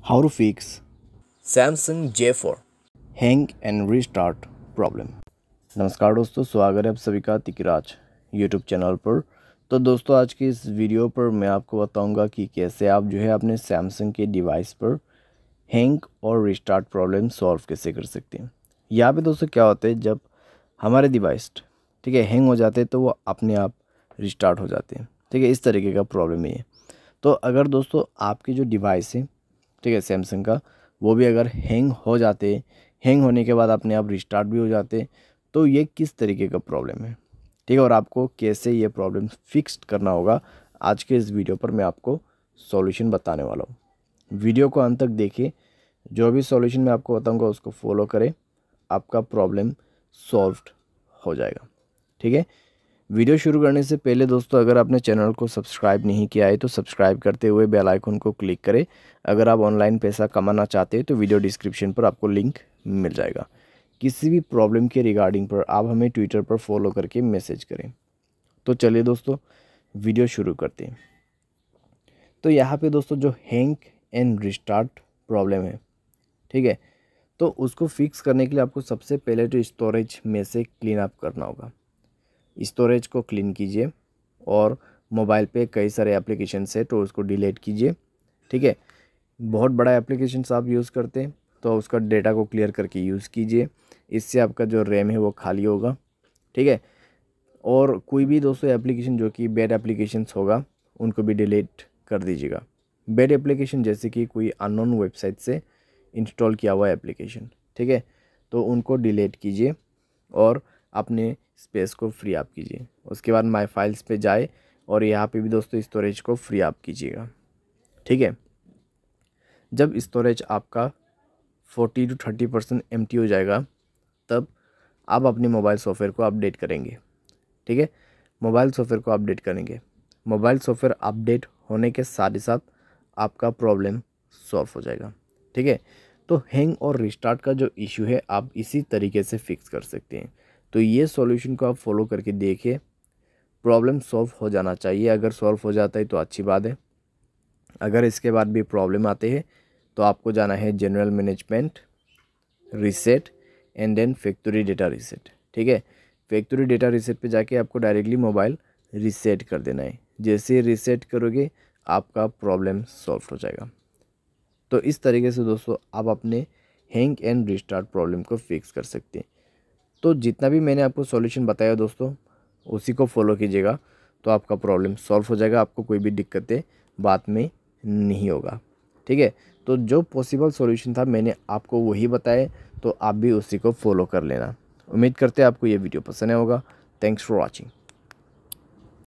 How to fix Samsung J4। hang and restart problem। नमस्कार दोस्तों, स्वागत है आप सभी का तिकराज यूट्यूब चैनल पर। तो दोस्तों, आज की इस वीडियो पर मैं आपको बताऊंगा कि कैसे आप जो है अपने सैमसंग के डिवाइस पर हैंग और रिस्टार्ट प्रॉब्लम सॉल्व कैसे कर सकते हैं। यहाँ पे दोस्तों क्या होता है, जब हमारे डिवाइस ठीक है हैंग हो जाते हैं तो वो अपने आप रिस्टार्ट हो जाते हैं। ठीक है, इस तरीके का प्रॉब्लम है ये। तो अगर दोस्तों आपके जो डिवाइस है ठीक है सैमसंग का, वो भी अगर हैंग हो जाते, हैंग होने के बाद अपने आप रिस्टार्ट भी हो जाते, तो ये किस तरीके का प्रॉब्लम है ठीक है, और आपको कैसे ये प्रॉब्लम फिक्स करना होगा, आज के इस वीडियो पर मैं आपको सॉल्यूशन बताने वाला हूँ। वीडियो को अंत तक देखिए, जो भी सॉल्यूशन मैं आपको बताऊँगा उसको फॉलो करें, आपका प्रॉब्लम सॉल्व हो जाएगा। ठीक है, वीडियो शुरू करने से पहले दोस्तों, अगर आपने चैनल को सब्सक्राइब नहीं किया है तो सब्सक्राइब करते हुए बेल आइकन को क्लिक करें। अगर आप ऑनलाइन पैसा कमाना चाहते हैं तो वीडियो डिस्क्रिप्शन पर आपको लिंक मिल जाएगा। किसी भी प्रॉब्लम के रिगार्डिंग पर आप हमें ट्विटर पर फॉलो करके मैसेज करें। तो चलिए दोस्तों, वीडियो शुरू करते हैं। तो यहाँ पे दोस्तों जो हैंग एंड रिस्टार्ट प्रॉब्लम है ठीक है, तो उसको फिक्स करने के लिए आपको सबसे पहले तो स्टोरेज में से क्लीन अप करना होगा। स्टोरेज को क्लीन कीजिए और मोबाइल पे कई सारे एप्लीकेशंस है तो उसको डिलीट कीजिए। ठीक है, बहुत बड़ा एप्लीकेशंस आप यूज़ करते हैं तो उसका डेटा को क्लियर करके यूज़ कीजिए, इससे आपका जो रैम है वो खाली होगा। ठीक है, और कोई भी दोस्तों एप्लीकेशन जो कि बैड एप्लीकेशंस होगा उनको भी डिलीट कर दीजिएगा। बैड एप्लीकेशन जैसे कि कोई अननोन वेबसाइट से इंस्टॉल किया हुआ एप्लीकेशन ठीक है, तो उनको डिलीट कीजिए और अपने स्पेस को फ्री अप कीजिए। उसके बाद माय फाइल्स पे जाए और यहाँ पे भी दोस्तों स्टोरेज को फ्री अप कीजिएगा। ठीक है, जब स्टोरेज आपका 40 to 30% एम्प्टी हो जाएगा तब आप अपने मोबाइल सॉफ्टवेयर को अपडेट करेंगे। ठीक है, मोबाइल सॉफ्टवेयर को अपडेट करेंगे। मोबाइल सॉफ्टवेयर अपडेट होने के साथ ही साथ आपका प्रॉब्लम सॉल्व हो जाएगा। ठीक है, तो हैंग और रिस्टार्ट का जो इशू है आप इसी तरीके से फिक्स कर सकते हैं। तो ये सॉल्यूशन को आप फॉलो करके देखिए, प्रॉब्लम सॉल्व हो जाना चाहिए। अगर सॉल्व हो जाता है तो अच्छी बात है, अगर इसके बाद भी प्रॉब्लम आते हैं तो आपको जाना है general management, reset and then factory data reset. ठीक है, फैक्ट्री डेटा रीसेट पे जाके आपको डायरेक्टली मोबाइल रीसेट कर देना है। जैसे रीसेट करोगे आपका प्रॉब्लम सॉल्व हो जाएगा। तो इस तरीके से दोस्तों आप अपने हैंग एंड रिस्टार्ट प्रॉब्लम को फिक्स कर सकते हैं। तो जितना भी मैंने आपको सॉल्यूशन बताया दोस्तों, उसी को फॉलो कीजिएगा तो आपका प्रॉब्लम सॉल्व हो जाएगा। आपको कोई भी दिक्कतें बाद में नहीं होगा। ठीक है, तो जो पॉसिबल सॉल्यूशन था मैंने आपको वही बताया, तो आप भी उसी को फॉलो कर लेना। उम्मीद करते हैं आपको ये वीडियो पसंद आया होगा। Thanks for watching.